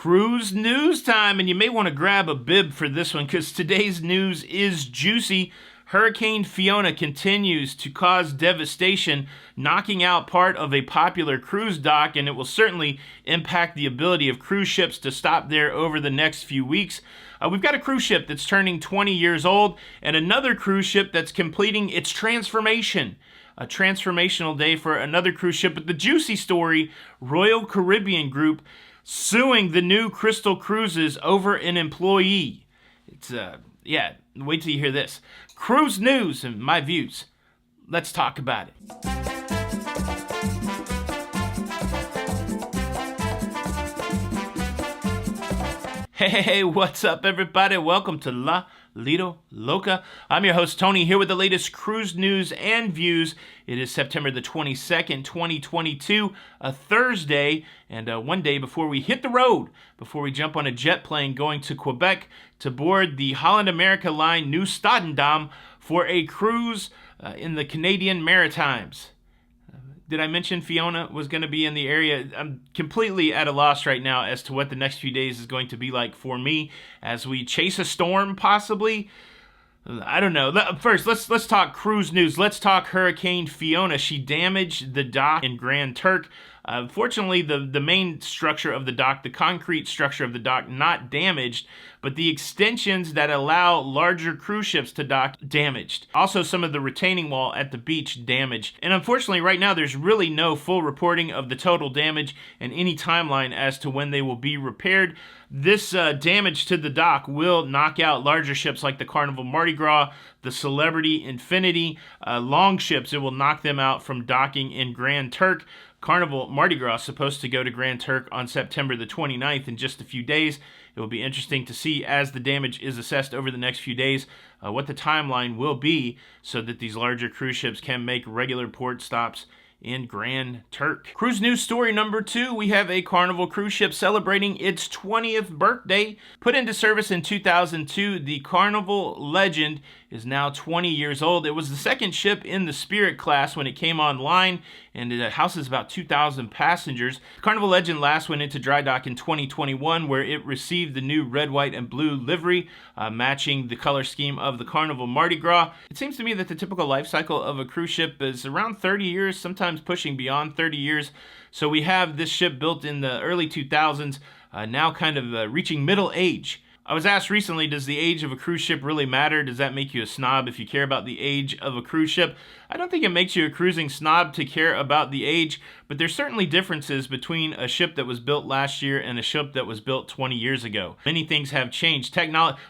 Cruise news time, and you may want to grab a bib for this one because today's news is juicy. Hurricane Fiona continues to cause devastation, knocking out part of a popular cruise dock, and it will certainly impact the ability of cruise ships to stop there over the next few weeks. We've got a cruise ship that's turning 20 years old, and another cruise ship that's completing its transformation. A transformational day for another cruise ship, but the juicy story, Royal Caribbean Group suing the new Crystal Cruises over an employee. It's, wait till you hear this. Cruise news and my views. Let's talk about it. Hey, what's up, everybody? Welcome to Lido, Loca. I'm your host, Tony, here with the latest cruise news and views. It is September the 22nd, 2022, a Thursday, and one day before we hit the road, before we jump on a jet plane going to Quebec to board the Holland America Line New Stadendam for a cruise in the Canadian Maritimes. Did I mention Fiona was going to be in the area? I'm completely at a loss right now as to what the next few days is going to be like for me as we chase a storm, possibly. I don't know. First, let's talk cruise news. Let's talk Hurricane Fiona. She damaged the dock in Grand Turk. Fortunately, the main structure of the dock, the concrete structure of the dock, not damaged, but the extensions that allow larger cruise ships to dock damaged. Also, some of the retaining wall at the beach damaged. And unfortunately, right now, there's really no full reporting of the total damage and any timeline as to when they will be repaired. This damage to the dock will knock out larger ships like the Carnival Mardi Gras, the Celebrity Infinity, long ships. It will knock them out from docking in Grand Turk. Carnival Mardi Gras is supposed to go to Grand Turk on September the 29th in just a few days. It will be interesting to see as the damage is assessed over the next few days what the timeline will be so that these larger cruise ships can make regular port stops in Grand Turk. Cruise news story number 2, we have a Carnival cruise ship celebrating its 20th birthday. Put into service in 2002, the Carnival Legend is now 20 years old. It was the second ship in the Spirit class when it came online, and it houses about 2,000 passengers. Carnival Legend last went into dry dock in 2021, where it received the new red, white, and blue livery, matching the color scheme of the Carnival Mardi Gras. It seems to me that the typical life cycle of a cruise ship is around 30 years, sometimes pushing beyond 30 years. So we have this ship built in the early 2000s, now kind of reaching middle age. I was asked recently, does the age of a cruise ship really matter? Does that make you a snob if you care about the age of a cruise ship? I don't think it makes you a cruising snob to care about the age, but there's certainly differences between a ship that was built last year and a ship that was built 20 years ago. Many things have changed.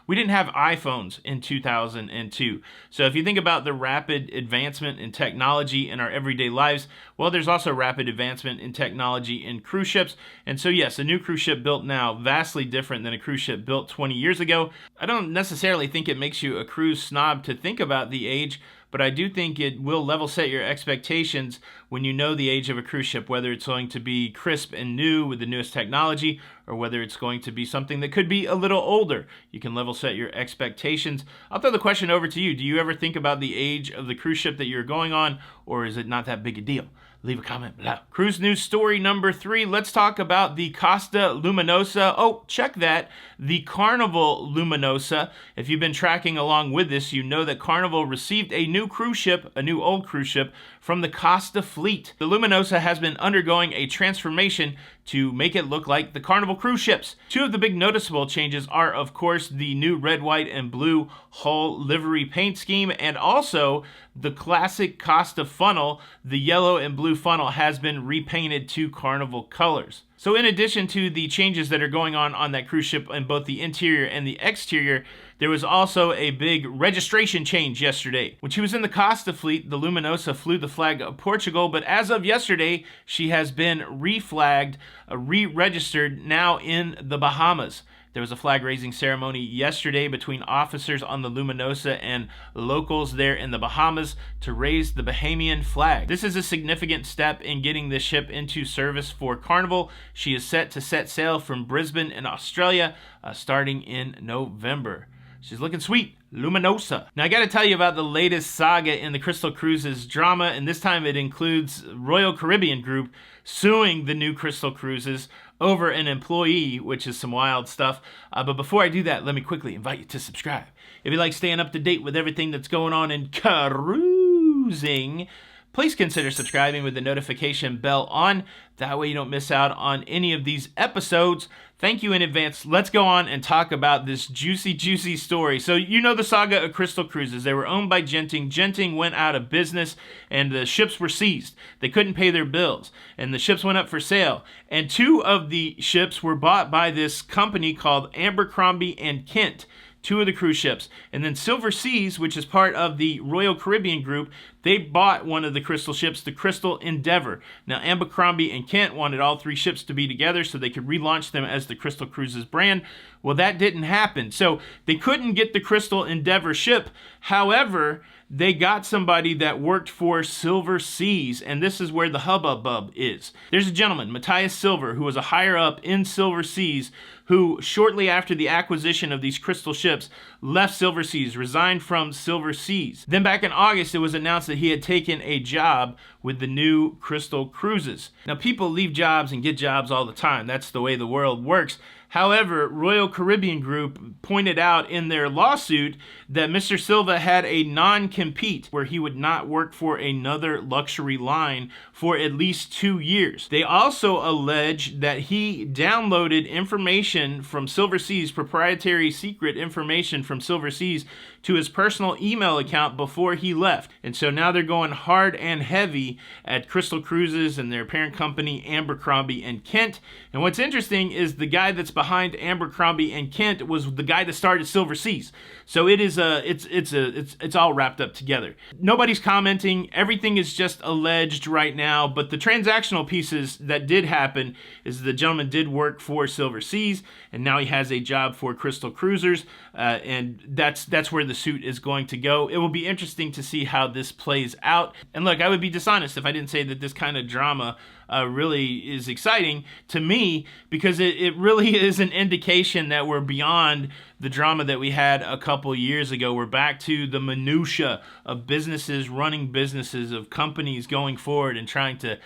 We didn't have iPhones in 2002. So if you think about the rapid advancement in technology in our everyday lives, well, there's also rapid advancement in technology in cruise ships. And so yes, a new cruise ship built now, vastly different than a cruise ship built 20 years ago. I don't necessarily think it makes you a cruise snob to think about the age, but I do think it will level set your expectations when you know the age of a cruise ship, whether it's going to be crisp and new with the newest technology, or whether it's going to be something that could be a little older. You can level set your expectations. I'll throw the question over to you. Do you ever think about the age of the cruise ship that you're going on, or is it not that big a deal? Leave a comment below. Cruise news story number 3. Let's talk about the Costa Luminosa. Oh, check that. The Carnival Luminosa. If you've been tracking along with this, you know that Carnival received a new cruise ship, a new old cruise ship, from the Costa fleet. The Luminosa has been undergoing a transformation to make it look like the Carnival cruise ships. 2 of the big noticeable changes are, of course, the new red, white, and blue hull livery paint scheme, and also the classic Costa funnel, the yellow and blue funnel, has been repainted to Carnival colors. So in addition to the changes that are going on that cruise ship in both the interior and the exterior, there was also a big registration change yesterday. When she was in the Costa fleet, the Luminosa flew the flag of Portugal, but as of yesterday, she has been reflagged, re-registered, now in the Bahamas. There was a flag-raising ceremony yesterday between officers on the Luminosa and locals there in the Bahamas to raise the Bahamian flag. This is a significant step in getting this ship into service for Carnival. She is set to set sail from Brisbane in Australia starting in November. She's looking sweet. Luminosa. Now I gotta tell you about the latest saga in the Crystal Cruises drama, and this time it includes Royal Caribbean Group suing the new Crystal Cruises over an employee, which is some wild stuff. But before I do that, let me quickly invite you to subscribe. If you like staying up to date with everything that's going on in cruising, please consider subscribing with the notification bell on. That way you don't miss out on any of these episodes. Thank you in advance. Let's go on and talk about this juicy, juicy story. So you know the saga of Crystal Cruises. They were owned by Genting. Genting went out of business and the ships were seized. They couldn't pay their bills and the ships went up for sale. And 2 of the ships were bought by this company called Abercrombie and Kent. 2 of the cruise ships. And then Silver Seas, which is part of the Royal Caribbean group, they bought one of the Crystal ships, the Crystal Endeavor. Now, Abercrombie and Kent wanted all 3 ships to be together so they could relaunch them as the Crystal Cruises brand. Well, that didn't happen. So they couldn't get the Crystal Endeavor ship. However, they got somebody that worked for Silver Seas, and this is where the hubbub is. There's a gentleman, Matthias Silver, who was a higher up in Silver Seas, who shortly after the acquisition of these Crystal ships left Silver Seas, resigned from Silver Seas. Then back in August, it was announced that he had taken a job with the new Crystal Cruises. Now, people leave jobs and get jobs all the time. That's the way the world works. However, Royal Caribbean Group pointed out in their lawsuit that Mr. Silva had a non-compete where he would not work for another luxury line for at least 2 years. They also allege that he downloaded information from Silver Seas, proprietary secret information from Silver Seas, to his personal email account before he left. And so now they're going hard and heavy at Crystal Cruises and their parent company, Abercrombie and Kent. And what's interesting is the guy that's behind Abercrombie and Kent was the guy that started Silver Seas. So it is it's all wrapped up together. Nobody's commenting. Everything is just alleged right now. But the transactional pieces that did happen is the gentleman did work for Silver Seas, and now he has a job for Crystal Cruisers, and that's where the suit is going to go. It will be interesting to see how this plays out. And look, I would be dishonest if I didn't say that this kind of drama really is exciting to me, because it really is an indication that we're beyond the drama that we had a couple years ago. We're back to the minutia of businesses running businesses, of companies going forward and trying to,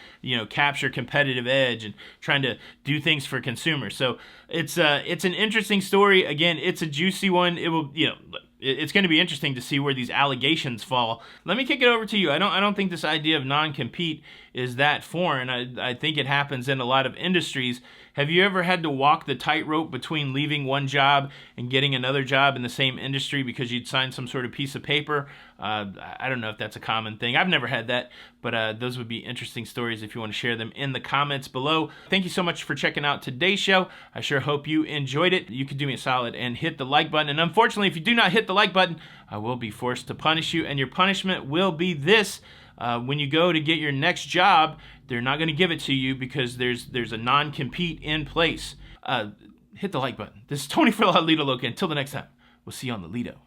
capture competitive edge and trying to do things for consumers. So it's an interesting story. Again, it's a juicy one. It will, it's going to be interesting to see where these allegations fall. Let me kick it over to you. I don't think this idea of non-compete is that foreign. I think it happens in a lot of industries. Have you ever had to walk the tightrope between leaving one job and getting another job in the same industry because you'd signed some sort of piece of paper? I don't know if that's a common thing. I've never had that, but those would be interesting stories if you want to share them in the comments below. Thank you so much for checking out today's show. I sure hope you enjoyed it. You could do me a solid and hit the like button. And unfortunately, if you do not hit the like button, I will be forced to punish you, and your punishment will be this. When you go to get your next job, they're not going to give it to you because there's a non-compete in place. Hit the like button. This is Tony for Lido, Loca. Until the next time, we'll see you on the Lido.